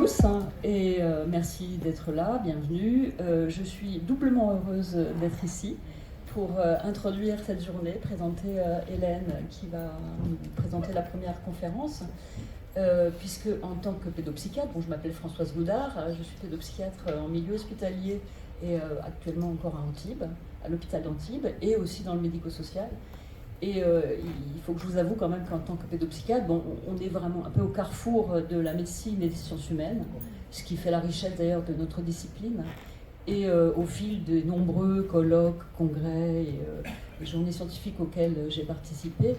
tous et merci d'être là, bienvenue. Je suis doublement heureuse d'être ici pour introduire cette journée, présenter Hélène qui va nous présenter la première conférence. Puisque en tant que pédopsychiatre, je m'appelle Françoise Goudard, je suis pédopsychiatre en milieu hospitalier et actuellement encore à Antibes, à l'hôpital d'Antibes et aussi dans le médico-social. Et il faut que je vous avoue quand même qu'en tant que pédopsychiatre, on est vraiment un peu au carrefour de la médecine et des sciences humaines, ce qui fait la richesse d'ailleurs de notre discipline. Et au fil des nombreux colloques, congrès et journées scientifiques auxquelles j'ai participé,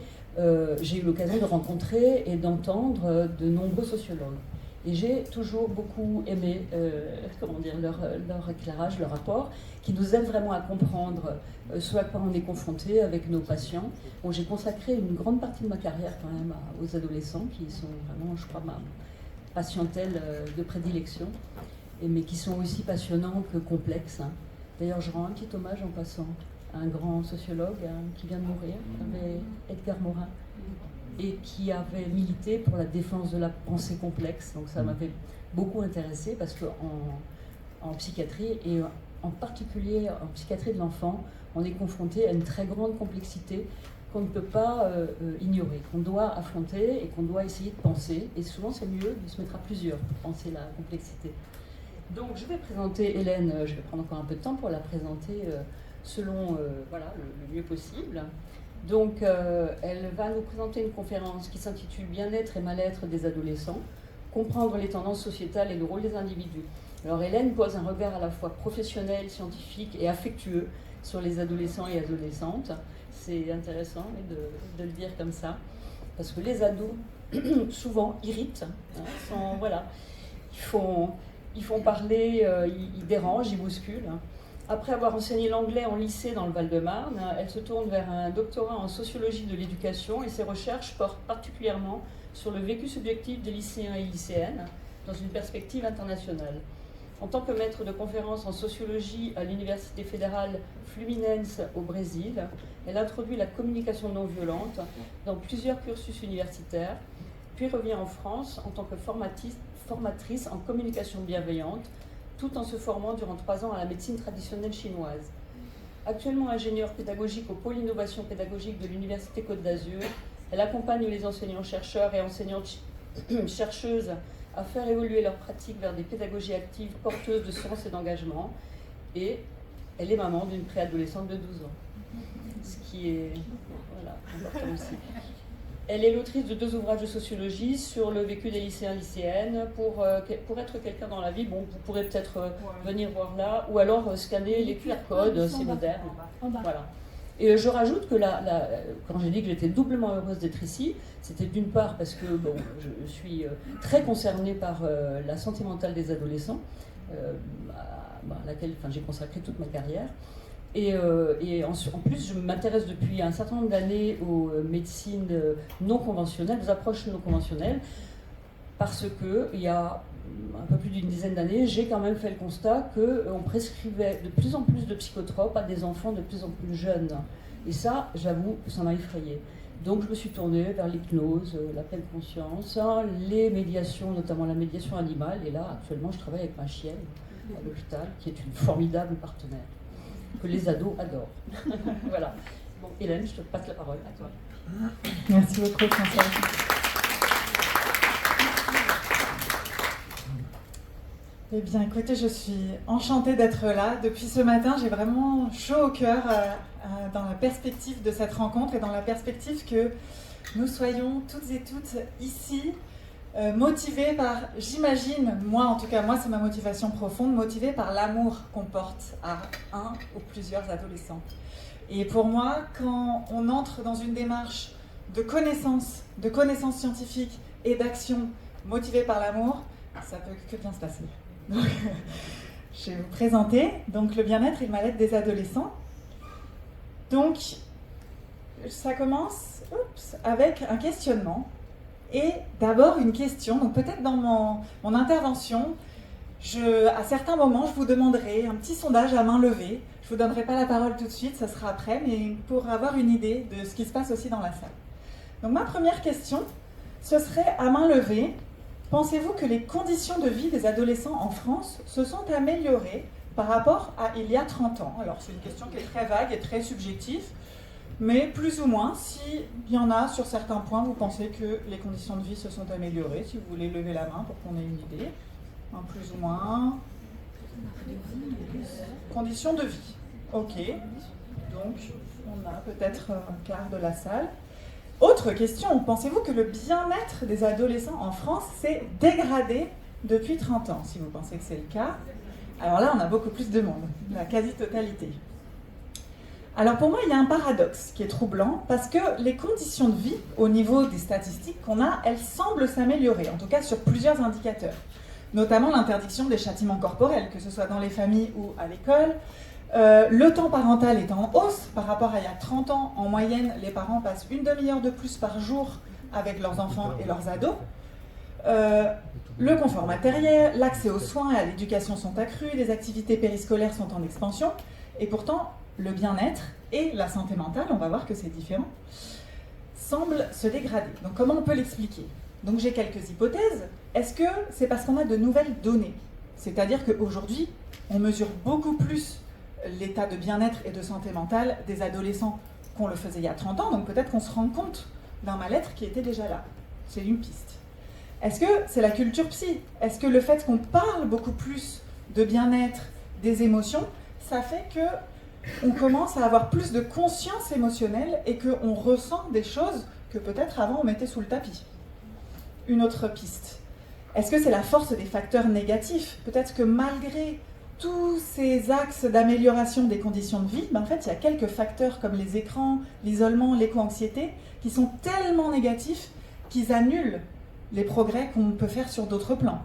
j'ai eu l'occasion de rencontrer et d'entendre de nombreux sociologues. Et j'ai toujours beaucoup aimé leur éclairage, leur rapport, qui nous aide vraiment à comprendre ce à quoi on est confronté avec nos patients. Bon, j'ai consacré une grande partie de ma carrière quand même aux adolescents, qui sont vraiment, je crois, ma patientèle de prédilection, mais qui sont aussi passionnants que complexes. D'ailleurs, je rends un petit hommage en passant à un grand sociologue qui vient de mourir, Edgar Morin, et qui avait milité pour la défense de la pensée complexe. Donc ça m'avait beaucoup intéressée parce qu'en psychiatrie, et en particulier en psychiatrie de l'enfant, on est confronté à une très grande complexité qu'on ne peut pas ignorer, qu'on doit affronter et qu'on doit essayer de penser. Et souvent, c'est mieux de se mettre à plusieurs pour penser la complexité. Donc je vais présenter Hélène, je vais prendre encore un peu de temps pour la présenter selon le mieux possible. Donc elle va nous présenter une conférence qui s'intitule « Bien-être et mal-être des adolescents, comprendre les tendances sociétales et le rôle des individus ». Alors Hélène pose un regard à la fois professionnel, scientifique et affectueux sur les adolescents et adolescentes. C'est intéressant de le dire comme ça, parce que les ados souvent irritent, ils font parler, ils dérangent, ils bousculent. Après avoir enseigné l'anglais en lycée dans le Val-de-Marne, elle se tourne vers un doctorat en sociologie de l'éducation et ses recherches portent particulièrement sur le vécu subjectif des lycéens et lycéennes dans une perspective internationale. En tant que maître de conférences en sociologie à l'Université fédérale Fluminense au Brésil, elle introduit la communication non violente dans plusieurs cursus universitaires, puis revient en France en tant que formatrice en communication bienveillante, tout en se formant durant 3 ans à la médecine traditionnelle chinoise. Actuellement ingénieure pédagogique au pôle innovation pédagogique de l'Université Côte d'Azur, elle accompagne les enseignants-chercheurs et enseignantes-chercheuses à faire évoluer leurs pratiques vers des pédagogies actives porteuses de sens et d'engagement. Et elle est maman d'une préadolescente de 12 ans, ce qui est important aussi. Elle est l'autrice de 2 ouvrages de sociologie sur le vécu des lycéens et lycéennes. Pour être quelqu'un dans la vie, vous pourrez peut-être venir voir là, ou alors scanner les QR codes, c'est moderne. Voilà. Et je rajoute que quand j'ai dit que j'étais doublement heureuse d'être ici, c'était d'une part parce que je suis très concernée par la santé mentale des adolescents, à laquelle j'ai consacré toute ma carrière. Et en plus, je m'intéresse depuis un certain nombre d'années aux médecines non conventionnelles, aux approches non conventionnelles, parce qu'il y a un peu plus d'une dizaine d'années, j'ai quand même fait le constat qu'on prescrivait de plus en plus de psychotropes à des enfants de plus en plus jeunes. Et ça, j'avoue, ça m'a effrayée. Donc je me suis tournée vers l'hypnose, la pleine conscience, les médiations, notamment la médiation animale. Et là, actuellement, je travaille avec ma chienne à l'hôpital, qui est une formidable partenaire, que les ados adorent. Voilà. Bon, Hélène, je te passe la parole à toi. Merci beaucoup, Françoise. Eh bien, écoutez, je suis enchantée d'être là. Depuis ce matin, j'ai vraiment chaud au cœur dans la perspective de cette rencontre et dans la perspective que nous soyons toutes et toutes ici motivés par, j'imagine, moi en tout cas, moi c'est ma motivation profonde, motivés par l'amour qu'on porte à un ou plusieurs adolescents. Et pour moi, quand on entre dans une démarche de connaissance scientifique et d'action motivée par l'amour, ça peut que bien se passer. Donc, je vais vous présenter le bien-être et le mal-être des adolescents. Donc, ça commence avec un questionnement et d'abord une question. Donc, peut-être dans mon intervention, à certains moments, je vous demanderai un petit sondage à main levée. Je ne vous donnerai pas la parole tout de suite, ça sera après, mais pour avoir une idée de ce qui se passe aussi dans la salle. Donc, ma première question, ce serait à main levée. pensez-vous que les conditions de vie des adolescents en France se sont améliorées par rapport à il y a 30 ans? Alors c'est une question qui est très vague et très subjective, mais plus ou moins, s'il y en a sur certains points, vous pensez que les conditions de vie se sont améliorées, si vous voulez lever la main pour qu'on ait une idée. Plus ou moins. Conditions de vie. Ok. Donc, on a peut-être un quart de la salle. Autre question, pensez-vous que le bien-être des adolescents en France s'est dégradé depuis 30 ans? Si vous pensez que c'est le cas, alors là, on a beaucoup plus de monde, la quasi-totalité. Alors pour moi, il y a un paradoxe qui est troublant, parce que les conditions de vie, au niveau des statistiques qu'on a, elles semblent s'améliorer, en tout cas sur plusieurs indicateurs. Notamment l'interdiction des châtiments corporels, que ce soit dans les familles ou à l'école. Le temps parental est en hausse par rapport à il y a 30 ans. En moyenne, les parents passent une demi-heure de plus par jour avec leurs enfants et leurs ados. Le confort matériel, l'accès aux soins et à l'éducation sont accrus, les activités périscolaires sont en expansion. Et pourtant, le bien-être et la santé mentale, on va voir que c'est différent, semblent se dégrader. Donc comment on peut l'expliquer? Donc j'ai quelques hypothèses. Est-ce que c'est parce qu'on a de nouvelles données? C'est-à-dire qu'aujourd'hui, on mesure beaucoup plus l'état de bien-être et de santé mentale des adolescents qu'on le faisait il y a 30 ans, donc peut-être qu'on se rend compte d'un mal-être qui était déjà là. C'est une piste. Est-ce que c'est la culture psy? Est-ce que le fait qu'on parle beaucoup plus de bien-être, des émotions, ça fait qu'on commence à avoir plus de conscience émotionnelle et qu'on ressent des choses que peut-être avant on mettait sous le tapis? Une autre piste. Est-ce que c'est la force des facteurs négatifs? Peut-être que malgré tous ces axes d'amélioration des conditions de vie, en fait, il y a quelques facteurs comme les écrans, l'isolement, l'éco-anxiété, qui sont tellement négatifs qu'ils annulent les progrès qu'on peut faire sur d'autres plans.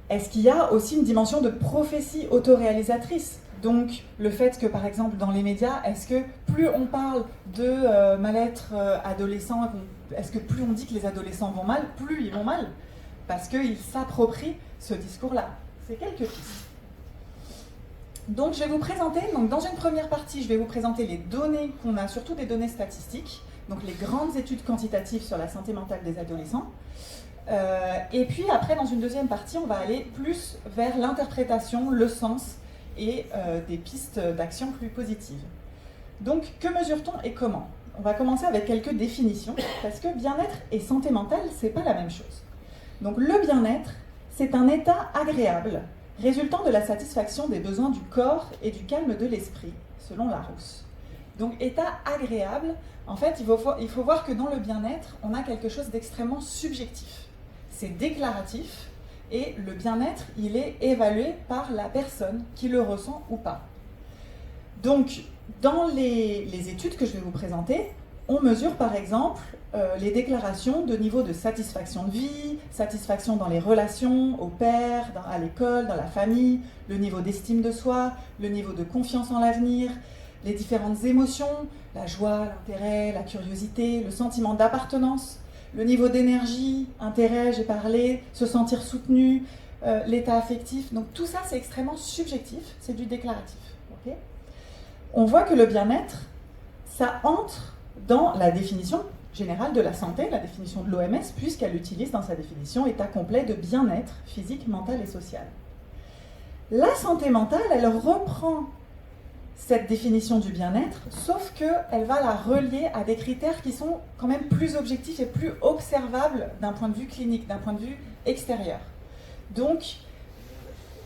Est-ce qu'il y a aussi une dimension de prophétie autoréalisatrice? Donc, le fait que, par exemple, dans les médias, est-ce que plus on parle de mal-être adolescent, est-ce que plus on dit que les adolescents vont mal, plus ils vont mal? Parce qu'ils s'approprient ce discours-là. C'est quelques pistes. Donc, je vais vous présenter, dans une première partie, je vais vous présenter les données qu'on a, surtout des données statistiques, donc les grandes études quantitatives sur la santé mentale des adolescents. Et puis après, dans une deuxième partie, on va aller plus vers l'interprétation, le sens et des pistes d'action plus positives. Donc, que mesure-t-on et comment? On va commencer avec quelques définitions, parce que bien-être et santé mentale, c'est pas la même chose. Donc, le bien-être, c'est un état agréable, résultant de la satisfaction des besoins du corps et du calme de l'esprit, selon Larousse. Donc, état agréable, en fait, il faut voir que dans le bien-être, on a quelque chose d'extrêmement subjectif. C'est déclaratif, et le bien-être, il est évalué par la personne qui le ressent ou pas. Donc, dans les études que je vais vous présenter, on mesure par exemple les déclarations de niveau de satisfaction de vie, satisfaction dans les relations, au père, à l'école, dans la famille, le niveau d'estime de soi, le niveau de confiance en l'avenir, les différentes émotions, la joie, l'intérêt, la curiosité, le sentiment d'appartenance, le niveau d'énergie, intérêt, j'ai parlé, se sentir soutenu, l'état affectif. Donc tout ça, c'est extrêmement subjectif, c'est du déclaratif. Okay? On voit que le bien-être, ça entre dans la définition générale de la santé, la définition de l'OMS, puisqu'elle utilise dans sa définition état complet de bien-être physique, mental et social. La santé mentale, elle reprend cette définition du bien-être, sauf qu'elle va la relier à des critères qui sont quand même plus objectifs et plus observables d'un point de vue clinique, d'un point de vue extérieur. Donc,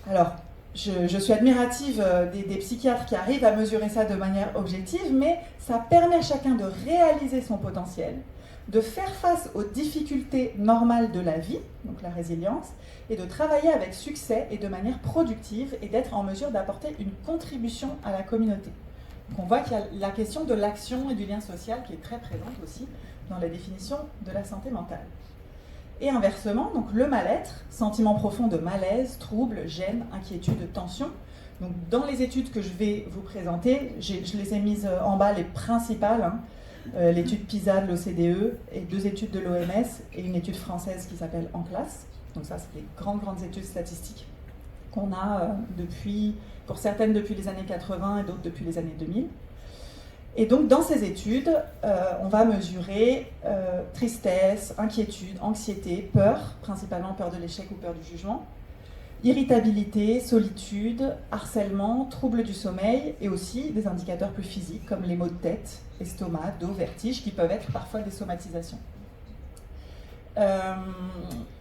alors, je suis admirative des psychiatres qui arrivent à mesurer ça de manière objective, mais ça permet à chacun de réaliser son potentiel, de faire face aux difficultés normales de la vie, donc la résilience, et de travailler avec succès et de manière productive et d'être en mesure d'apporter une contribution à la communauté. Donc on voit qu'il y a la question de l'action et du lien social qui est très présente aussi dans la définition de la santé mentale. Et inversement, donc le mal-être, sentiment profond de malaise, trouble, gêne, inquiétude, tension. Donc dans les études que je vais vous présenter, je les ai mises en bas les principales, l'étude PISA de l'OCDE et 2 études de l'OMS et une étude française qui s'appelle En classe. Donc ça, c'est les grandes études statistiques qu'on a pour certaines depuis les années 80 et d'autres depuis les années 2000. Et donc dans ces études, on va mesurer tristesse, inquiétude, anxiété, peur, principalement peur de l'échec ou peur du jugement, irritabilité, solitude, harcèlement, troubles du sommeil et aussi des indicateurs plus physiques comme les maux de tête, estomac, dos, vertige qui peuvent être parfois des somatisations.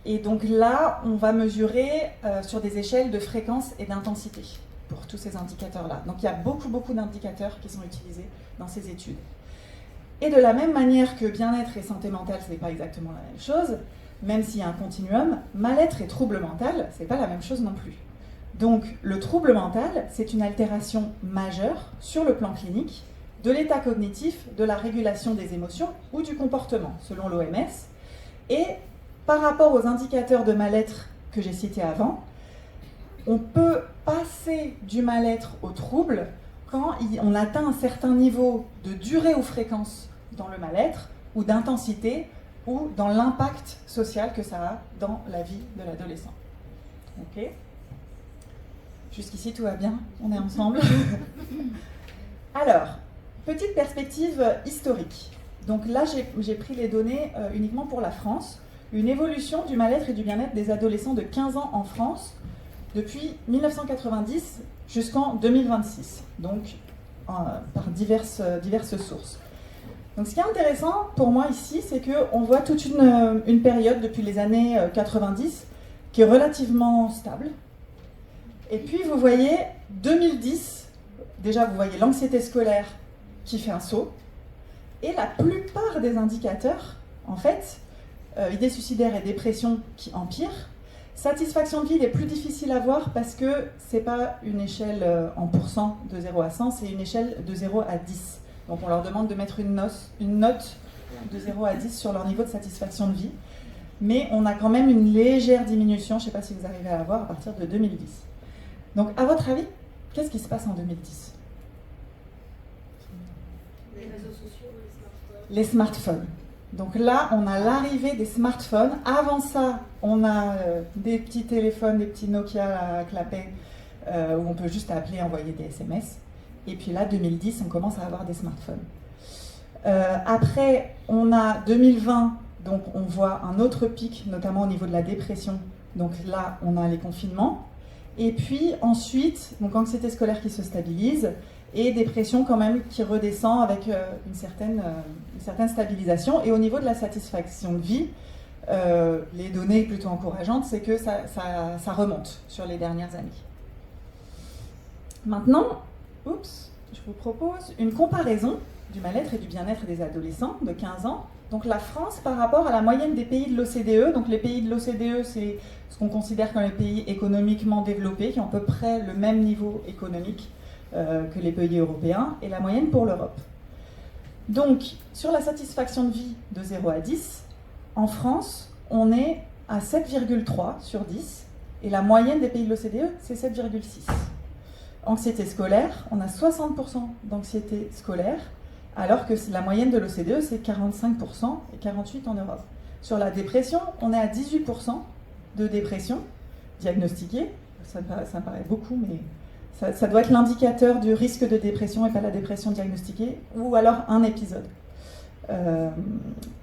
Et donc là, on va mesurer sur des échelles de fréquence et d'intensité pour tous ces indicateurs-là. Donc il y a beaucoup d'indicateurs qui sont utilisés dans ces études. Et de la même manière que bien-être et santé mentale, ce n'est pas exactement la même chose, même s'il y a un continuum, mal-être et trouble mental, ce n'est pas la même chose non plus. Donc le trouble mental, c'est une altération majeure sur le plan clinique de l'état cognitif, de la régulation des émotions ou du comportement, selon l'OMS. Et par rapport aux indicateurs de mal-être que j'ai cités avant, on peut passer du mal-être au trouble quand on atteint un certain niveau de durée ou fréquence dans le mal-être, ou d'intensité, ou dans l'impact social que ça a dans la vie de l'adolescent. Ok ? Jusqu'ici, tout va bien, on est ensemble. Alors, petite perspective historique. Donc là, j'ai pris les données uniquement pour la France. Une évolution du mal-être et du bien-être des adolescents de 15 ans en France depuis 1990 jusqu'en 2026, donc par diverses sources. Donc ce qui est intéressant pour moi ici, c'est qu'on voit toute une période depuis les années 90 qui est relativement stable. Et puis vous voyez 2010, déjà vous voyez l'anxiété scolaire qui fait un saut, et la plupart des indicateurs, en fait, idées suicidaires et dépression qui empirent. Satisfaction de vie est plus difficile à voir parce que ce n'est pas une échelle en pourcent de 0 à 100, c'est une échelle de 0 à 10. Donc on leur demande de mettre une note de 0 à 10 sur leur niveau de satisfaction de vie. Mais on a quand même une légère diminution, je ne sais pas si vous arrivez à la voir, à partir de 2010. Donc à votre avis, qu'est-ce qui se passe en 2010 ? Les réseaux sociaux, les smartphones. Donc là, on a l'arrivée des smartphones. Avant ça, on a des petits téléphones, des petits Nokia à clapet, où on peut juste appeler, envoyer des SMS. Et puis là, 2010, on commence à avoir des smartphones. Après, on a 2020, donc on voit un autre pic, notamment au niveau de la dépression. Donc là, on a les confinements. Et puis ensuite, donc anxiété scolaire qui se stabilise, et dépression quand même qui redescend avec une certaine stabilisation. Et au niveau de la satisfaction de vie, les données plutôt encourageantes, c'est que ça remonte sur les dernières années. Maintenant, je vous propose une comparaison du mal-être et du bien-être des adolescents de 15 ans. Donc la France par rapport à la moyenne des pays de l'OCDE. Donc les pays de l'OCDE, c'est ce qu'on considère comme les pays économiquement développés, qui ont à peu près le même niveau économique que les pays européens, et la moyenne pour l'Europe. Donc, sur la satisfaction de vie de 0 à 10, en France, on est à 7,3 sur 10, et la moyenne des pays de l'OCDE, c'est 7,6. Anxiété scolaire, on a 60% d'anxiété scolaire, alors que la moyenne de l'OCDE, c'est 45% et 48% en Europe. Sur la dépression, on est à 18% de dépression diagnostiquée. Ça me paraît beaucoup, mais ça doit être l'indicateur du risque de dépression et pas la dépression diagnostiquée, ou alors un épisode.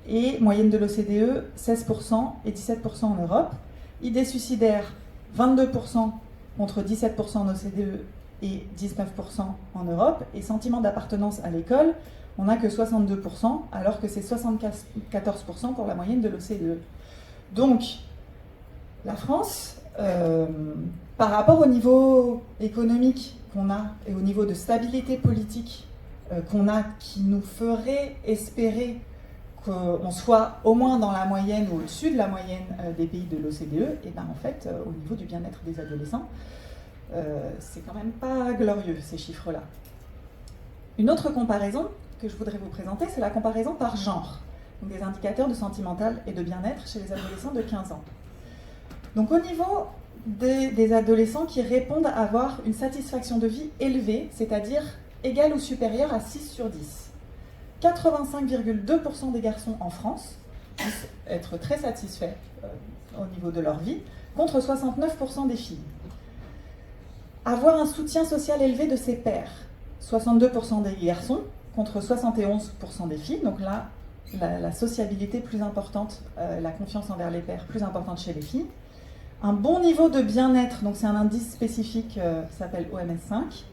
Et moyenne de l'OCDE, 16% et 17% en Europe. Idées suicidaires, 22% contre 17% en OCDE et 19% en Europe. Et sentiment d'appartenance à l'école, on n'a que 62%, alors que c'est 74% pour la moyenne de l'OCDE. Donc, la France, par rapport au niveau économique qu'on a et au niveau de stabilité politique qu'on a, qui nous ferait espérer qu'on soit au moins dans la moyenne ou au-dessus de la moyenne des pays de l'OCDE, et bien en fait, au niveau du bien-être des adolescents, c'est quand même pas glorieux ces chiffres-là. Une autre comparaison que je voudrais vous présenter, c'est la comparaison par genre, donc des indicateurs de santé mentale et de bien-être chez les adolescents de 15 ans. Donc au niveau des adolescents qui répondent à avoir une satisfaction de vie élevée, c'est-à-dire égale ou supérieure à 6 sur 10. 85,2% des garçons en France disent être très satisfaits au niveau de leur vie, contre 69% des filles. Avoir un soutien social élevé de ses pairs, 62% des garçons contre 71% des filles. Donc là, la sociabilité plus importante, la confiance envers les pairs plus importante chez les filles. Un bon niveau de bien-être, donc c'est un indice spécifique qui s'appelle OMS5.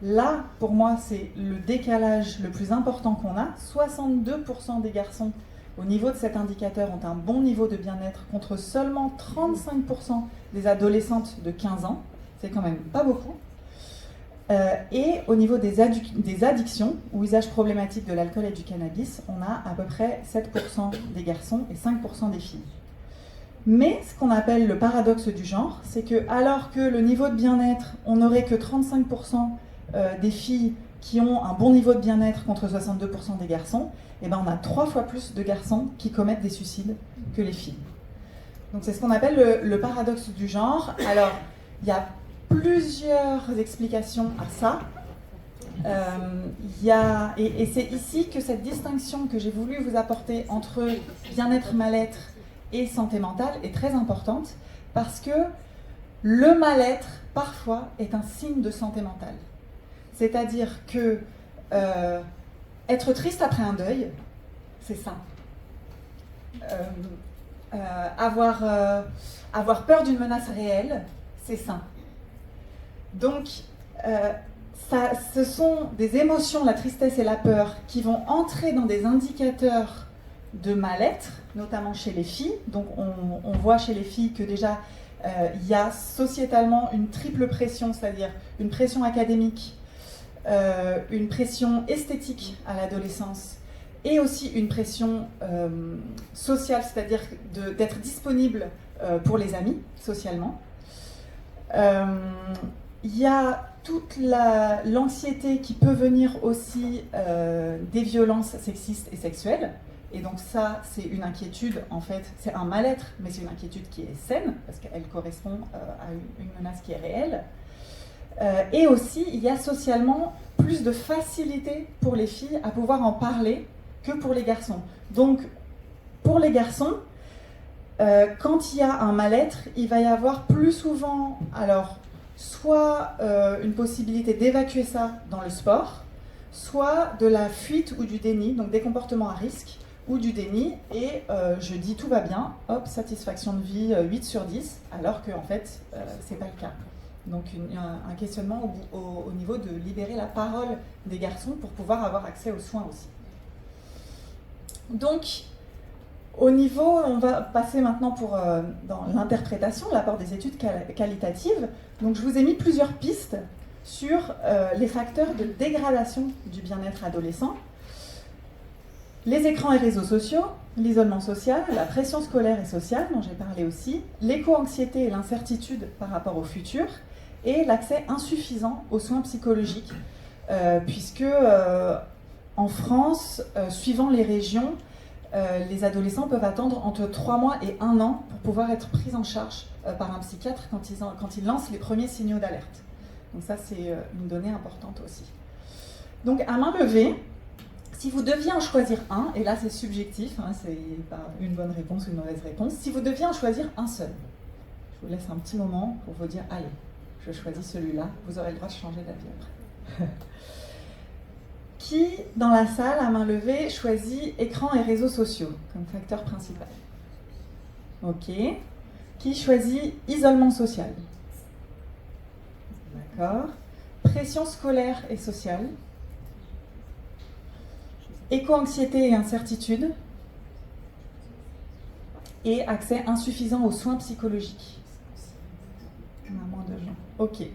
Là, pour moi, c'est le décalage le plus important qu'on a. 62% des garçons, au niveau de cet indicateur, ont un bon niveau de bien-être contre seulement 35% des adolescentes de 15 ans. C'est quand même pas beaucoup. Et au niveau des addictions ou usages problématiques de l'alcool et du cannabis, on a à peu près 7% des garçons et 5% des filles. Mais ce qu'on appelle le paradoxe du genre, c'est que alors que le niveau de bien-être, on n'aurait que 35% des filles qui ont un bon niveau de bien-être contre 62% des garçons, et ben on a 3 fois plus de garçons qui commettent des suicides que les filles. Donc c'est ce qu'on appelle le paradoxe du genre. Alors, il y a plusieurs explications à ça. Et c'est ici que cette distinction que j'ai voulu vous apporter entre bien-être, mal-être et santé mentale est très importante, parce que le mal-être, parfois, est un signe de santé mentale. C'est-à-dire que être triste après un deuil, c'est ça. Avoir peur d'une menace réelle, c'est ça. Donc, ce sont des émotions, la tristesse et la peur, qui vont entrer dans des indicateurs de mal-être, notamment chez les filles. Donc, on voit chez les filles que déjà, il y a sociétalement une triple pression, c'est-à-dire une pression académique, une pression esthétique à l'adolescence, et aussi une pression sociale, c'est-à-dire d'être disponible pour les amis, socialement. Il y a toute l'anxiété qui peut venir aussi des violences sexistes et sexuelles. Et donc ça, c'est une inquiétude, en fait, c'est un mal-être, mais c'est une inquiétude qui est saine, parce qu'elle correspond à une menace qui est réelle. Et aussi, il y a socialement plus de facilité pour les filles à pouvoir en parler que pour les garçons. Donc, pour les garçons, quand il y a un mal-être, il va y avoir plus souvent, alors, soit une possibilité d'évacuer ça dans le sport, soit de la fuite ou du déni, donc des comportements à risque, ou du déni, et je dis tout va bien, hop, satisfaction de vie 8 sur 10, alors qu'en fait, c'est pas le cas. Donc un questionnement au niveau de libérer la parole des garçons pour pouvoir avoir accès aux soins aussi. Donc, au niveau, on va passer maintenant dans l'interprétation, l'apport des études qualitatives. Donc je vous ai mis plusieurs pistes sur les facteurs de dégradation du bien-être adolescent. Les écrans et réseaux sociaux, l'isolement social, la pression scolaire et sociale, dont j'ai parlé aussi, l'éco-anxiété et l'incertitude par rapport au futur, et l'accès insuffisant aux soins psychologiques, puisque en France, suivant les régions, les adolescents peuvent attendre entre 3 mois et 1 an pour pouvoir être pris en charge par un psychiatre quand ils lancent les premiers signaux d'alerte. Donc ça, c'est une donnée importante aussi. Donc à main levée, si vous deviez en choisir un, et là c'est subjectif, hein, c'est pas une bonne réponse ou une mauvaise réponse, si vous deviez en choisir un seul, je vous laisse un petit moment pour vous dire, allez, je choisis celui-là, vous aurez le droit de changer d'avis après. Qui, dans la salle, à main levée, choisit écran et réseaux sociaux comme facteur principal? Ok. Qui choisit isolement social? D'accord. Pression scolaire et sociale. Éco-anxiété et incertitude. Et accès insuffisant aux soins psychologiques. On a moins de gens. Ok.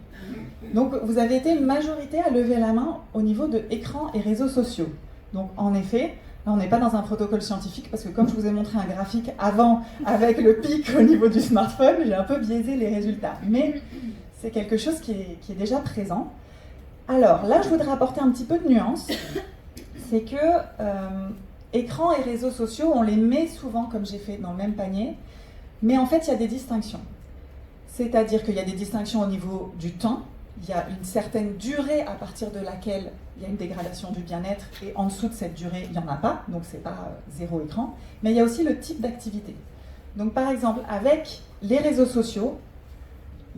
Donc, vous avez été une majorité à lever la main au niveau de écran et réseaux sociaux. Donc, en effet, là, on n'est pas dans un protocole scientifique parce que comme je vous ai montré un graphique avant avec le pic au niveau du smartphone, j'ai un peu biaisé les résultats. Mais c'est quelque chose qui est déjà présent. Alors, là, je voudrais apporter un petit peu de nuance. C'est que écran et réseaux sociaux, on les met souvent, comme j'ai fait, dans le même panier. Mais en fait, il y a des distinctions. C'est-à-dire qu'il y a des distinctions au niveau du temps. Il y a une certaine durée à partir de laquelle il y a une dégradation du bien-être et en dessous de cette durée, il n'y en a pas, donc c'est pas zéro écran. Mais il y a aussi le type d'activité. Donc par exemple, avec les réseaux sociaux,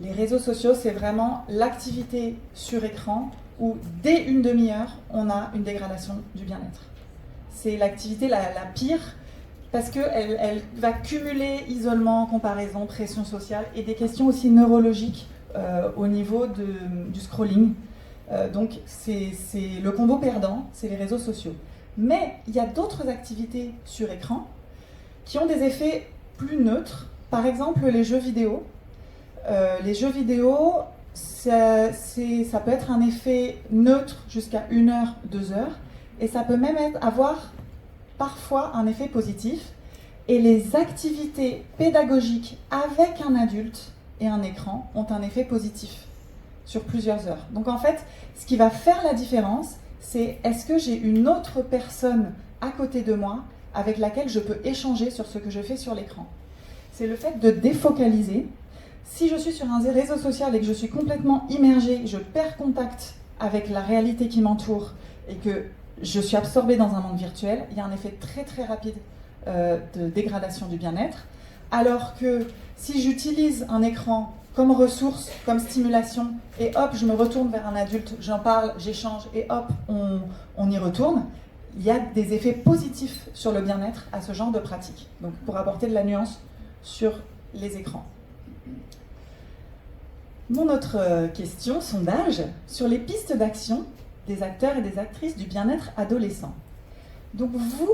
c'est vraiment l'activité sur écran où dès une demi-heure, on a une dégradation du bien-être. C'est l'activité la pire parce qu'elle va cumuler isolement, comparaison, pression sociale et des questions aussi neurologiques au niveau du scrolling. Donc c'est le combo perdant, c'est les réseaux sociaux. Mais il y a d'autres activités sur écran qui ont des effets plus neutres. Par exemple, les jeux vidéo. Les jeux vidéo, ça peut être un effet neutre jusqu'à 1 heure, 2 heures, et ça peut même avoir parfois un effet positif. Et les activités pédagogiques avec un adulte et un écran ont un effet positif sur plusieurs heures. Donc en fait, ce qui va faire la différence, c'est est-ce que j'ai une autre personne à côté de moi avec laquelle je peux échanger sur ce que je fais sur l'écran. C'est le fait de défocaliser. Si je suis sur un réseau social et que je suis complètement immergée, je perds contact avec la réalité qui m'entoure et que je suis absorbée dans un monde virtuel, il y a un effet très très rapide de dégradation du bien-être. Alors que si j'utilise un écran comme ressource, comme stimulation, et hop, je me retourne vers un adulte, j'en parle, j'échange, et hop, on y retourne, il y a des effets positifs sur le bien-être à ce genre de pratique. Donc pour apporter de la nuance sur les écrans. Mon autre question, sondage, sur les pistes d'action des acteurs et des actrices du bien-être adolescent. Donc vous,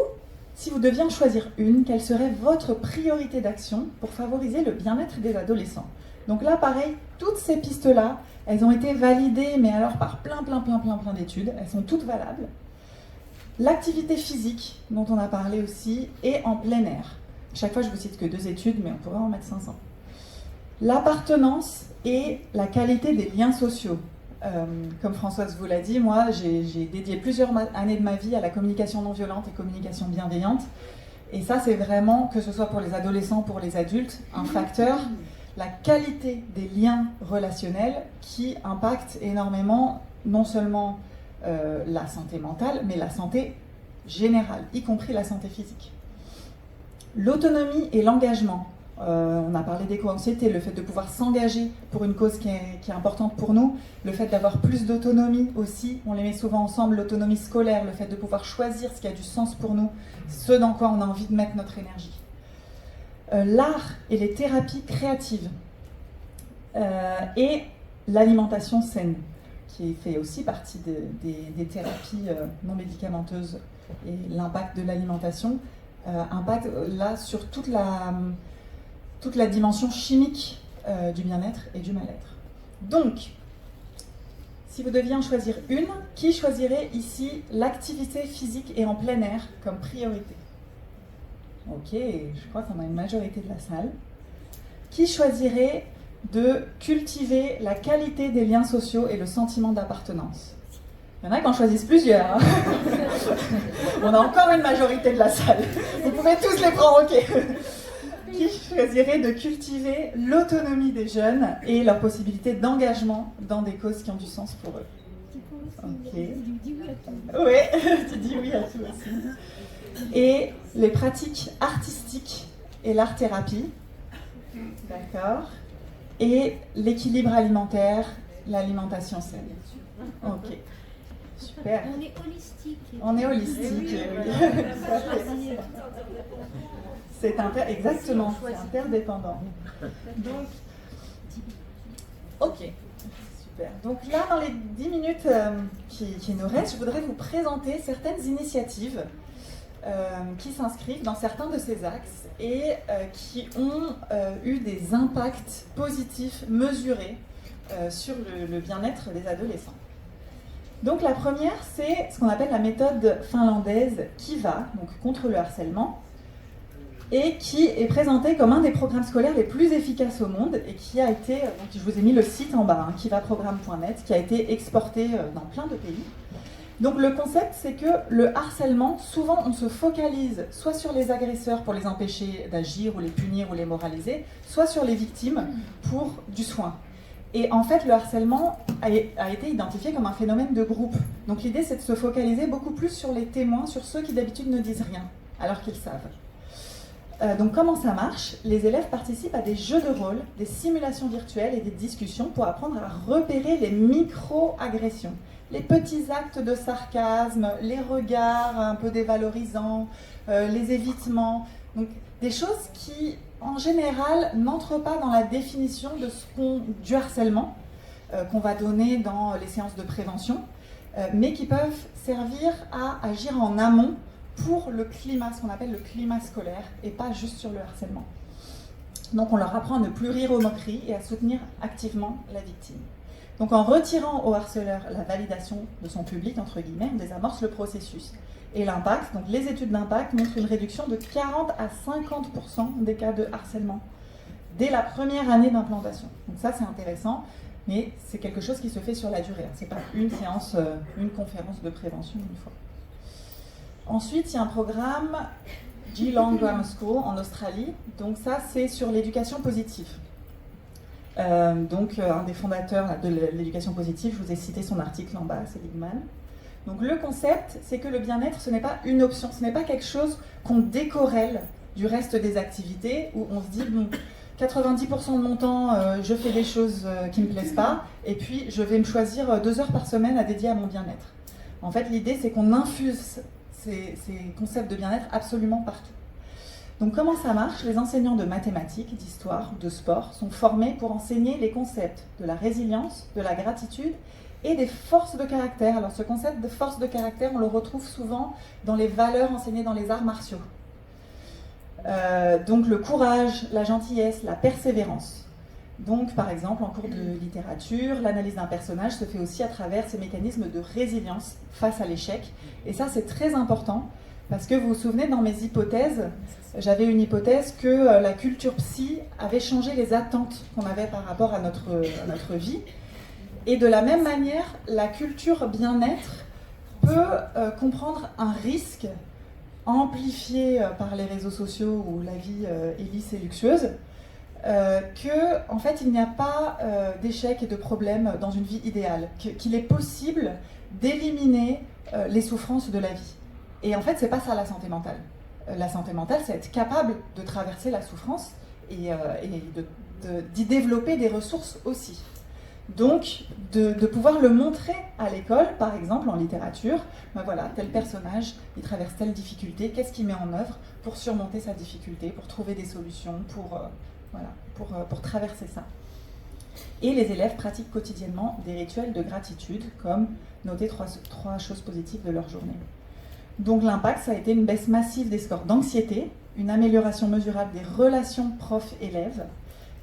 si vous deviez en choisir une, quelle serait votre priorité d'action pour favoriser le bien-être des adolescents? Donc là, pareil, toutes ces pistes-là, elles ont été validées, mais alors par plein d'études, elles sont toutes valables. L'activité physique, dont on a parlé aussi, est en plein air. Chaque fois, je vous cite que 2 études, mais on pourrait en mettre 500. L'appartenance et la qualité des liens sociaux. Comme Françoise vous l'a dit, moi, j'ai dédié plusieurs années de ma vie à la communication non violente et communication bienveillante. Et ça, c'est vraiment, que ce soit pour les adolescents, pour les adultes, un facteur, la qualité des liens relationnels qui impacte énormément, non seulement la santé mentale, mais la santé générale, y compris la santé physique. L'autonomie et l'engagement. On a parlé d'éco-anxiété, le fait de pouvoir s'engager pour une cause qui est importante pour nous, le fait d'avoir plus d'autonomie aussi, on les met souvent ensemble, l'autonomie scolaire, le fait de pouvoir choisir ce qui a du sens pour nous, ce dans quoi on a envie de mettre notre énergie. L'art et les thérapies créatives et l'alimentation saine, qui fait aussi partie des thérapies non médicamenteuses, et l'impact de l'alimentation impacte là sur toute la dimension chimique du bien-être et du mal-être. Donc, si vous deviez en choisir une, qui choisirait ici l'activité physique et en plein air comme priorité? Ok, je crois qu'on a une majorité de la salle. Qui choisirait de cultiver la qualité des liens sociaux et le sentiment d'appartenance? Il y en a qui en choisissent plusieurs. Hein. On a encore une majorité de la salle. Vous pouvez tous les prendre, ok. Qui choisirait de cultiver l'autonomie des jeunes et leur possibilité d'engagement dans des causes qui ont du sens pour eux? Ok. Oui, tu dis oui à tout aussi. Et les pratiques artistiques et l'art-thérapie. D'accord. Et l'équilibre alimentaire, l'alimentation saine. Ok. Super. On est holistique. On est holistique. Oui. Exactement, c'est interdépendant. Donc, ok, super. Donc là, dans les 10 minutes qui nous restent, je voudrais vous présenter certaines initiatives qui s'inscrivent dans certains de ces axes et qui ont eu des impacts positifs mesurés sur le bien-être des adolescents. Donc la première, c'est ce qu'on appelle la méthode finlandaise Kiva, donc contre le harcèlement, et qui est présentée comme un des programmes scolaires les plus efficaces au monde et qui a été, donc je vous ai mis le site en bas, kivaprogramme.net, qui a été exporté dans plein de pays. Donc le concept, c'est que le harcèlement, souvent on se focalise soit sur les agresseurs pour les empêcher d'agir ou les punir ou les moraliser, soit sur les victimes pour du soin. Et en fait, le harcèlement a été identifié comme un phénomène de groupe. Donc l'idée, c'est de se focaliser beaucoup plus sur les témoins, sur ceux qui d'habitude ne disent rien, alors qu'ils savent. Donc comment ça marche? Les élèves participent à des jeux de rôle, des simulations virtuelles et des discussions pour apprendre à repérer les micro-agressions. les petits actes de sarcasme, les regards un peu dévalorisants, les évitements, donc des choses qui, en général, n'entrent pas dans la définition du harcèlement qu'on va donner dans les séances de prévention, mais qui peuvent servir à agir en amont pour le climat, ce qu'on appelle le climat scolaire, et pas juste sur le harcèlement. Donc on leur apprend à ne plus rire aux moqueries et à soutenir activement la victime. Donc en retirant au harceleur la validation de son public, entre guillemets, on désamorce le processus. Et l'impact, donc les études d'impact montrent une réduction de 40 à 50% des cas de harcèlement dès la première année d'implantation. Donc ça c'est intéressant, mais c'est quelque chose qui se fait sur la durée. Ce n'est pas une séance, une conférence de prévention une fois. Ensuite, il y a un programme Geelong Grammar School en Australie. Donc ça, c'est sur l'éducation positive. Un des fondateurs de l'éducation positive, je vous ai cité son article en bas, c'est Seligman. Donc le concept, c'est que le bien-être, ce n'est pas une option, ce n'est pas quelque chose qu'on décorrèle du reste des activités, où on se dit, bon, 90% de mon temps, je fais des choses qui ne me plaisent pas, et puis je vais me choisir 2 heures par semaine à dédier à mon bien-être. En fait, l'idée, c'est qu'on infuse ces concepts de bien-être absolument partout. Donc comment ça marche? Les enseignants de mathématiques, d'histoire, de sport sont formés pour enseigner les concepts de la résilience, de la gratitude et des forces de caractère. Alors ce concept de force de caractère, on le retrouve souvent dans les valeurs enseignées dans les arts martiaux. Donc le courage, la gentillesse, la persévérance. Donc par exemple en cours de littérature, l'analyse d'un personnage se fait aussi à travers ces mécanismes de résilience face à l'échec. Et ça c'est très important parce que vous vous souvenez, dans mes hypothèses, j'avais une hypothèse que la culture psy avait changé les attentes qu'on avait par rapport à notre vie. Et de la même manière, la culture bien-être peut comprendre un risque amplifié par les réseaux sociaux où la vie est lisse et luxueuse, qu'en fait il n'y a pas d'échec et de problème dans une vie idéale, qu'il est possible d'éliminer les souffrances de la vie. Et en fait c'est pas ça la santé mentale. La santé mentale, c'est être capable de traverser la souffrance et d'y développer des ressources aussi. Donc, de pouvoir le montrer à l'école, par exemple en littérature, ben voilà, tel personnage, il traverse telle difficulté, qu'est-ce qu'il met en œuvre pour surmonter sa difficulté, pour trouver des solutions, pour traverser ça. Et les élèves pratiquent quotidiennement des rituels de gratitude, comme noter 3 choses positives de leur journée. Donc l'impact, ça a été une baisse massive des scores d'anxiété, une amélioration mesurable des relations prof-élèves.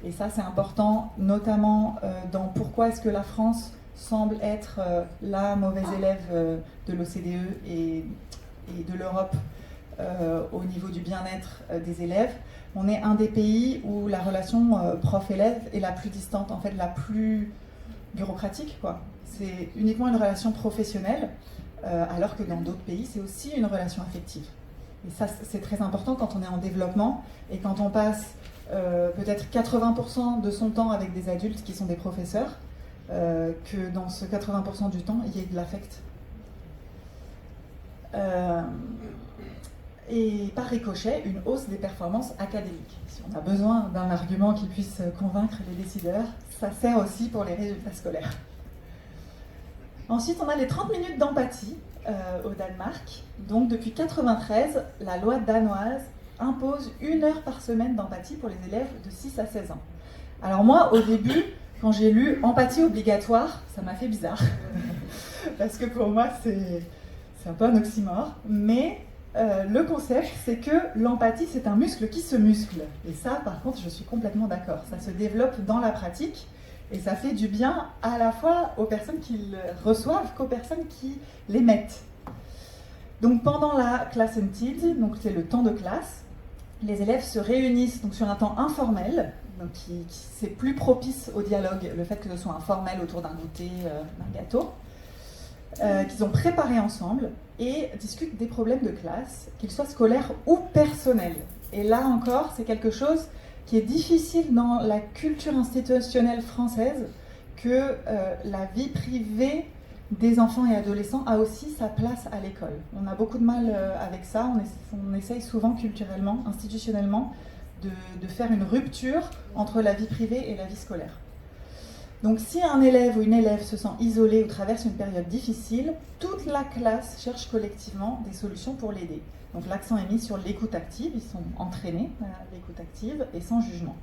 Et ça, c'est important, notamment dans pourquoi est-ce que la France semble être la mauvaise élève de l'OCDE et de l'Europe au niveau du bien-être des élèves. On est un des pays où la relation prof-élève est la plus distante, en fait la plus bureaucratique, quoi. C'est uniquement une relation professionnelle, alors que dans d'autres pays, c'est aussi une relation affective. Et ça, c'est très important quand on est en développement et quand on passe peut-être 80% de son temps avec des adultes qui sont des professeurs, que dans ce 80% du temps, il y ait de l'affect. Et par ricochet, une hausse des performances académiques. Si on a besoin d'un argument qui puisse convaincre les décideurs, ça sert aussi pour les résultats scolaires. Ensuite, on a les 30 minutes d'empathie au Danemark. Donc, depuis 1993, la loi danoise impose 1 heure par semaine d'empathie pour les élèves de 6 à 16 ans. Alors moi, au début, quand j'ai lu « empathie obligatoire », ça m'a fait bizarre. Parce que pour moi, c'est un peu un oxymore. Mais le concept, c'est que l'empathie, c'est un muscle qui se muscle. Et ça, par contre, je suis complètement d'accord. Ça se développe dans la pratique. Et ça fait du bien à la fois aux personnes qui le reçoivent qu'aux personnes qui l'émettent. Donc pendant la Klassentid, donc c'est le temps de classe, les élèves se réunissent donc sur un temps informel, donc c'est plus propice au dialogue, le fait que ce soit informel autour d'un goûter, d'un gâteau, qu'ils ont préparé ensemble et discutent des problèmes de classe, qu'ils soient scolaires ou personnels. Et là encore, c'est quelque chose qui est difficile dans la culture institutionnelle française, que la vie privée des enfants et adolescents a aussi sa place à l'école. On a beaucoup de mal avec ça, on essaye souvent culturellement, institutionnellement, de faire une rupture entre la vie privée et la vie scolaire. Donc si un élève ou une élève se sent isolé ou traverse une période difficile, toute la classe cherche collectivement des solutions pour l'aider. Donc l'accent est mis sur l'écoute active, ils sont entraînés à l'écoute active et sans jugement.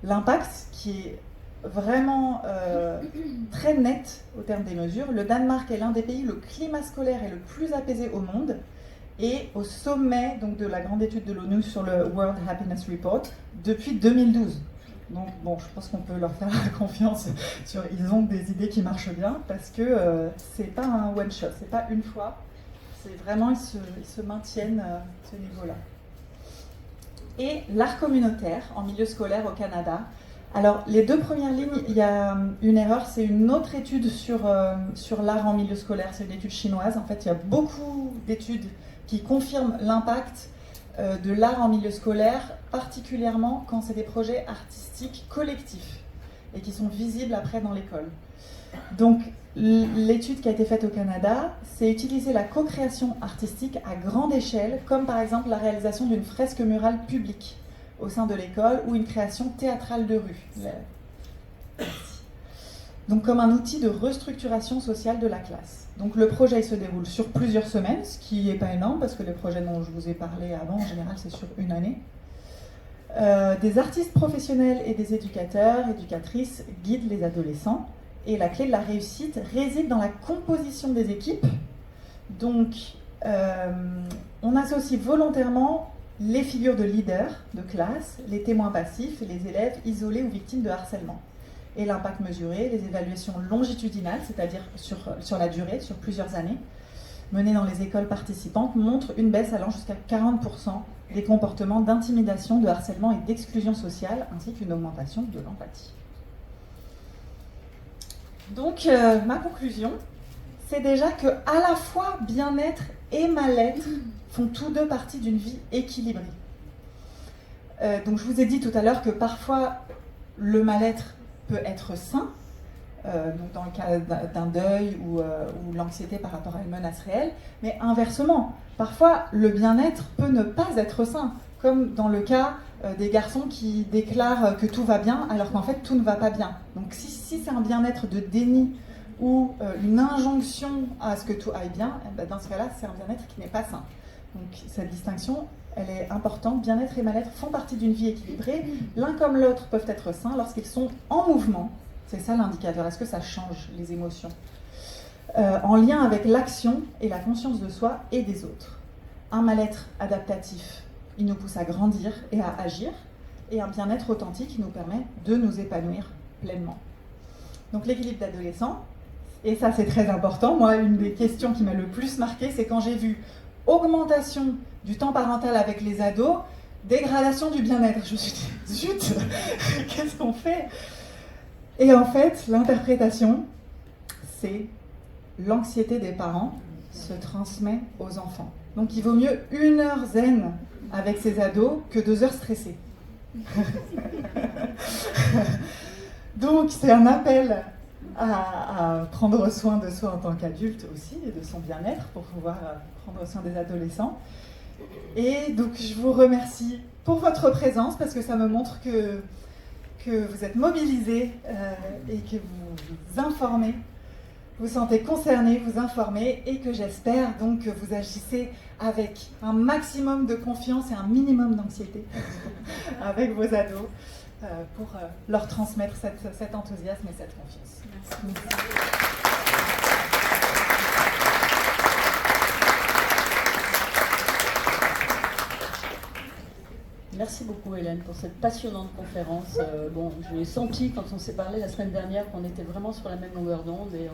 L'impact qui est vraiment très net au terme des mesures, le Danemark est l'un des pays où le climat scolaire est le plus apaisé au monde et au sommet donc, de la grande étude de l'ONU sur le World Happiness Report depuis 2012. Donc bon, je pense qu'on peut leur faire confiance sur ils ont des idées qui marchent bien parce que c'est pas un one shot, c'est pas une fois, c'est vraiment ils se maintiennent à ce niveau-là. Et l'art communautaire en milieu scolaire au Canada. Alors les deux premières lignes, il y a une erreur, c'est une autre étude sur l'art en milieu scolaire, c'est une étude chinoise. En fait, il y a beaucoup d'études qui confirment l'impact de l'art en milieu scolaire, particulièrement quand c'est des projets artistiques collectifs et qui sont visibles après dans l'école. Donc l'étude qui a été faite au Canada, c'est utiliser la co-création artistique à grande échelle, comme par exemple la réalisation d'une fresque murale publique au sein de l'école ou une création théâtrale de rue. Donc comme un outil de restructuration sociale de la classe. Donc le projet se déroule sur plusieurs semaines, ce qui n'est pas énorme parce que les projets dont je vous ai parlé avant, en général, c'est sur une année. Des artistes professionnels et des éducateurs, éducatrices guident les adolescents. Et la clé de la réussite réside dans la composition des équipes. Donc on associe volontairement les figures de leaders de classe, les témoins passifs et les élèves isolés ou victimes de harcèlement. Et l'impact mesuré, les évaluations longitudinales, c'est-à-dire sur la durée, sur plusieurs années, menées dans les écoles participantes, montrent une baisse allant jusqu'à 40% des comportements d'intimidation, de harcèlement et d'exclusion sociale, ainsi qu'une augmentation de l'empathie. Donc, ma conclusion, c'est déjà que à la fois bien-être et mal-être font tous deux partie d'une vie équilibrée. Donc, je vous ai dit tout à l'heure que parfois, le mal-être peut être sain, donc dans le cas d'un deuil ou l'anxiété par rapport à une menace réelle, mais inversement, parfois le bien-être peut ne pas être sain, comme dans le cas des garçons qui déclarent que tout va bien alors qu'en fait tout ne va pas bien. Donc si c'est un bien-être de déni ou une injonction à ce que tout aille bien, dans ce cas-là c'est un bien-être qui n'est pas sain. Donc cette distinction, elle est importante. Bien-être et mal-être font partie d'une vie équilibrée. L'un comme l'autre peuvent être sains lorsqu'ils sont en mouvement. C'est ça l'indicateur. Est-ce que ça change les émotions en lien avec l'action et la conscience de soi et des autres. Un mal-être adaptatif, il nous pousse à grandir et à agir. Et un bien-être authentique qui nous permet de nous épanouir pleinement. Donc l'équilibre d'adolescents, et ça c'est très important. Moi, une des questions qui m'a le plus marquée, c'est quand j'ai vu augmentation du temps parental avec les ados, dégradation du bien-être. Je me suis dit, zut, qu'est-ce qu'on fait? Et en fait, l'interprétation, c'est l'anxiété des parents se transmet aux enfants. Donc il vaut mieux 1 heure zen avec ses ados que 2 heures stressées. Donc c'est un appel à prendre soin de soi en tant qu'adulte aussi et de son bien-être pour pouvoir prendre soin des adolescents. Et donc je vous remercie pour votre présence parce que ça me montre que vous êtes mobilisés et que vous vous informez, vous vous sentez concernés, vous informez et que j'espère donc que vous agissez avec un maximum de confiance et un minimum d'anxiété avec vos ados pour leur transmettre cet enthousiasme et cette confiance. Merci. Merci beaucoup Hélène pour cette passionnante conférence. Bon, je l'ai senti quand on s'est parlé la semaine dernière qu'on était vraiment sur la même longueur d'onde et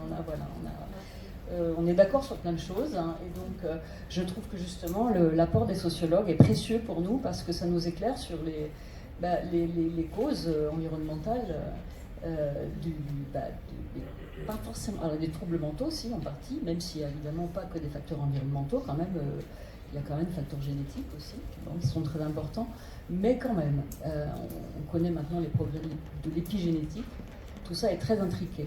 on est d'accord sur plein de choses. Hein, et donc je trouve que justement l'apport des sociologues est précieux pour nous parce que ça nous éclaire sur les causes environnementales pas forcément, alors des troubles mentaux aussi en partie, même s'il n'y a évidemment pas que des facteurs environnementaux, quand même il y a quand même des facteurs génétiques aussi, qui sont très importants, mais quand même, on connaît maintenant les problèmes de l'épigénétique, tout ça est très intriqué.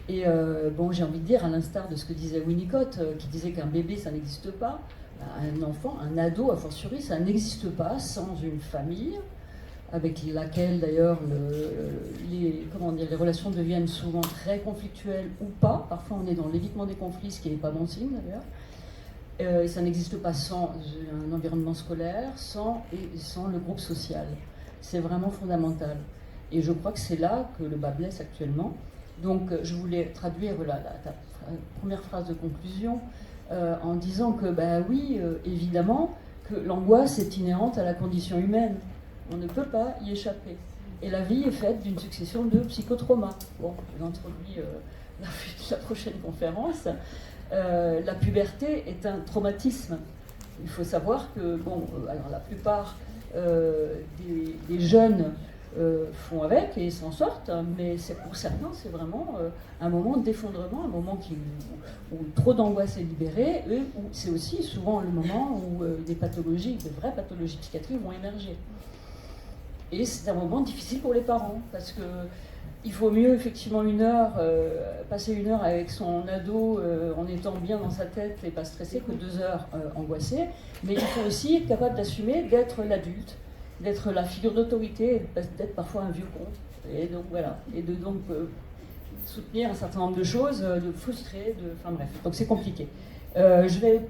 Et j'ai envie de dire, à l'instar de ce que disait Winnicott, qui disait qu'un bébé, ça n'existe pas, un enfant, un ado, a fortiori, ça n'existe pas sans une famille, avec laquelle d'ailleurs les relations deviennent souvent très conflictuelles ou pas. Parfois on est dans l'évitement des conflits, ce qui n'est pas bon signe d'ailleurs. Et ça n'existe pas sans un environnement scolaire, sans le groupe social. C'est vraiment fondamental. Et je crois que c'est là que le bas blesse actuellement. Donc je voulais traduire ta première phrase de conclusion en disant que, oui, évidemment, que l'angoisse est inhérente à la condition humaine. On ne peut pas y échapper. Et la vie est faite d'une succession de psychotraumas. Bon, j'introduis la prochaine conférence. La puberté est un traumatisme. Il faut savoir que, alors la plupart des jeunes font avec et s'en sortent, mais pour certains, c'est vraiment un moment d'effondrement, un moment où trop d'angoisse est libérée, et où c'est aussi souvent le moment où des vraies pathologies psychiatriques vont émerger. Et c'est un moment difficile pour les parents, parce que il vaut mieux effectivement passer 1 heure avec son ado en étant bien dans sa tête et pas stressé que 2 heures angoissé, mais il faut aussi être capable d'assumer d'être l'adulte, d'être la figure d'autorité, d'être parfois un vieux con, et donc voilà, et de soutenir un certain nombre de choses, de frustrer, enfin bref, donc c'est compliqué. Je vais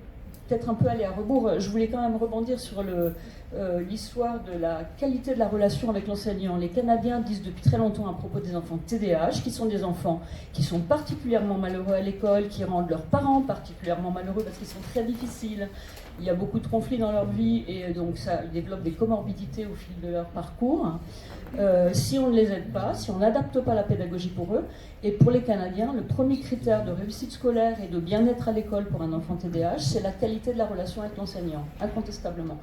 peut-être un peu aller à rebours, je voulais quand même rebondir sur l'histoire de la qualité de la relation avec l'enseignant. Les Canadiens disent depuis très longtemps à propos des enfants TDAH, qui sont des enfants qui sont particulièrement malheureux à l'école, qui rendent leurs parents particulièrement malheureux parce qu'ils sont très difficiles. Il y a beaucoup de conflits dans leur vie et donc ils développent des comorbidités au fil de leur parcours. Si on ne les aide pas, si on n'adapte pas la pédagogie pour eux, et pour les Canadiens, le premier critère de réussite scolaire et de bien-être à l'école pour un enfant TDAH, c'est la qualité de la relation avec l'enseignant, incontestablement.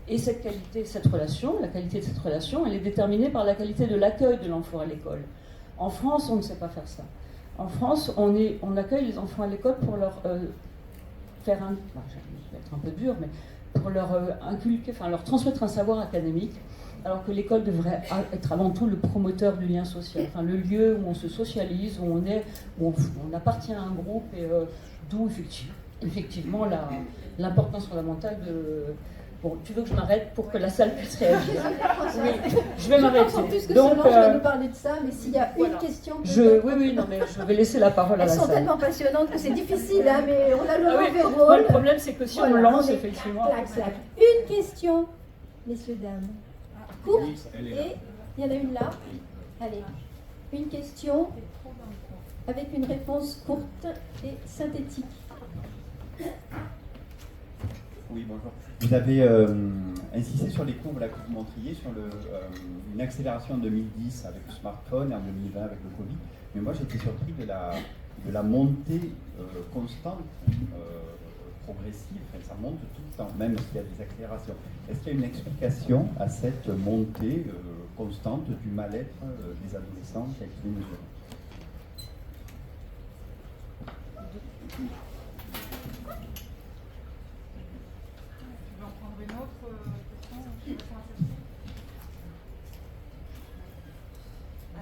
Et la qualité de cette relation, elle est déterminée par la qualité de l'accueil de l'enfant à l'école. En France, on ne sait pas faire ça. En France, on accueille les enfants à l'école pour leur je vais être un peu dur, mais pour leur leur transmettre un savoir académique, alors que l'école devrait être avant tout le promoteur du lien social, le lieu où on se socialise, où on appartient à un groupe, et d'où effectivement l'importance fondamentale de... Bon, tu veux que je m'arrête pour que la salle puisse réagir? Oui, je vais m'arrêter. Plus que donc, Solange va nous parler de ça, mais s'il y a une question... Oui, non, mais je vais laisser la parole à la salle. Elles sont tellement passionnantes que c'est difficile, hein, mais on a le mauvais rôle. Moi, le problème, c'est que si on lance, effectivement... Clac. Une question, messieurs, dames. Courte, et il y en a une là. Allez, une question avec une réponse courte et synthétique. Oui, bonjour. Vous avez insisté sur les courbes là, que vous montriez, sur une accélération en 2010 avec le smartphone et en 2020 avec le Covid. Mais moi, j'étais surpris de la montée constante, progressive. Enfin, ça monte tout le temps, même s'il y a des accélérations. Est-ce qu'il y a une explication à cette montée constante du mal-être des adolescents qui a été mesurée?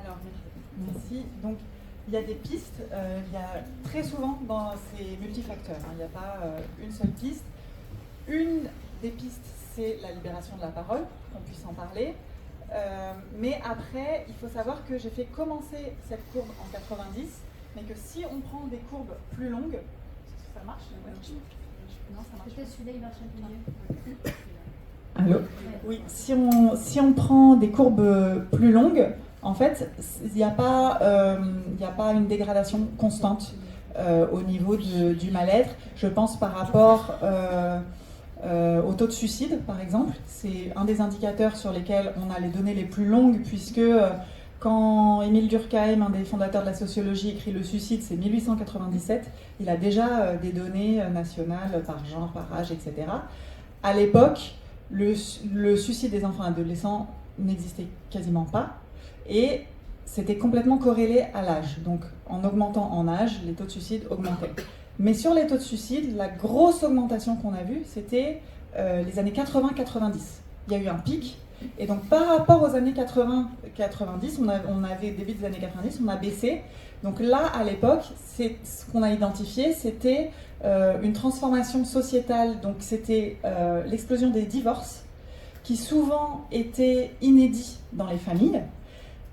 Alors, merci. Donc, il y a des pistes. Il y a très souvent dans ces multifacteurs. Il n'y a pas une seule piste. Une des pistes, c'est la libération de la parole, qu'on puisse en parler. Mais après, il faut savoir que j'ai fait commencer cette courbe en 90, mais que si on prend des courbes plus longues, ça marche? Non, ça marche. Peut-être celui-là, il marche un peu mieux. Allô? Oui, si on prend des courbes plus longues, en fait, il n'y a pas une dégradation constante au niveau du mal-être. Je pense par rapport au taux de suicide, par exemple. C'est un des indicateurs sur lesquels on a les données les plus longues, puisque quand Émile Durkheim, un des fondateurs de la sociologie, écrit le suicide, c'est 1897, il a déjà des données nationales par genre, par âge, etc. À l'époque, le suicide des enfants et adolescents n'existait quasiment pas, et c'était complètement corrélé à l'âge. Donc en augmentant en âge, les taux de suicide augmentaient. Mais sur les taux de suicide, la grosse augmentation qu'on a vue, c'était les années 80-90. Il y a eu un pic, et donc par rapport aux années 80-90, on avait, début des années 90, on a baissé. Donc là, à l'époque, ce qu'on a identifié, c'était une transformation sociétale, donc c'était l'explosion des divorces, qui souvent étaient inédits dans les familles,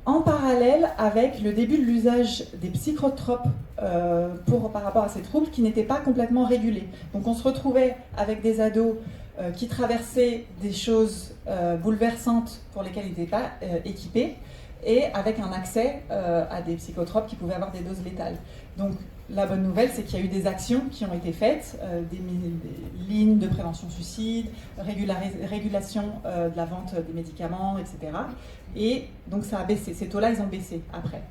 en parallèle avec le début de l'usage des psychotropes par rapport à ces troubles qui n'étaient pas complètement régulés. Donc on se retrouvait avec des ados qui traversaient des choses bouleversantes pour lesquelles ils n'étaient pas équipés, et avec un accès à des psychotropes qui pouvaient avoir des doses létales. Donc la bonne nouvelle, c'est qu'il y a eu des actions qui ont été faites, des lignes de prévention suicide, régulation de la vente des médicaments, etc. Et donc ça a baissé, ces taux-là, ils ont baissé après.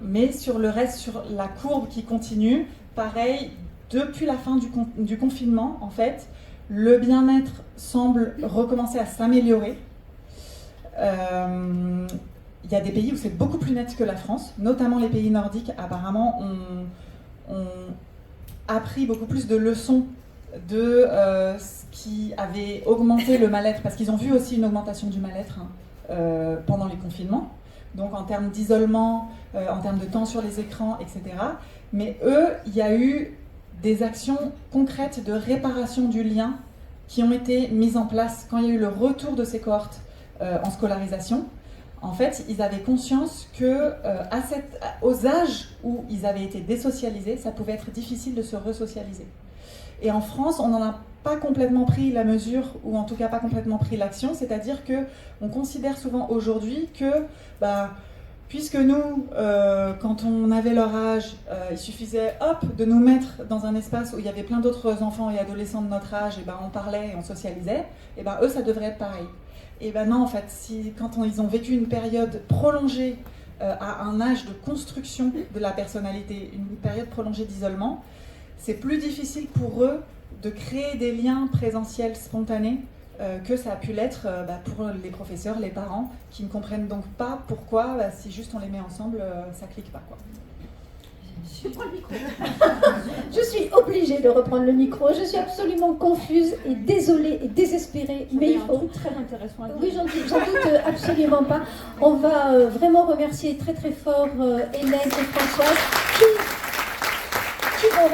Mais sur le reste, sur la courbe qui continue, pareil, depuis la fin du confinement, en fait, le bien-être semble recommencer à s'améliorer. Il y a des pays où c'est beaucoup plus net que la France, notamment les pays nordiques, apparemment, ont appris beaucoup plus de leçons de ce qui avait augmenté le mal-être, parce qu'ils ont vu aussi une augmentation du mal-être pendant les confinements, donc en termes d'isolement, en termes de temps sur les écrans, etc. Mais eux, il y a eu des actions concrètes de réparation du lien qui ont été mises en place quand il y a eu le retour de ces cohortes en scolarisation. En fait, ils avaient conscience que aux âges où ils avaient été désocialisés, ça pouvait être difficile de se resocialiser. Et en France, on n'en a pas complètement pris la mesure, ou en tout cas pas complètement pris l'action, c'est-à-dire qu'on considère souvent aujourd'hui que, puisque nous, quand on avait leur âge, il suffisait de nous mettre dans un espace où il y avait plein d'autres enfants et adolescents de notre âge, et on parlait et on socialisait, et eux, ça devrait être pareil. Et non, en fait, quand ils ont vécu une période prolongée à un âge de construction de la personnalité, une période prolongée d'isolement, c'est plus difficile pour eux de créer des liens présentiels spontanés que ça a pu l'être pour les professeurs, les parents, qui ne comprennent donc pas pourquoi, si juste on les met ensemble, ça clique pas, quoi. Je prends le micro. Je suis obligée de reprendre le micro. Je suis absolument confuse et désolée et désespérée. Mais il faut. Très intéressant. Oui, j'en doute absolument pas. On va vraiment remercier très très fort Hélène et Françoise qui vont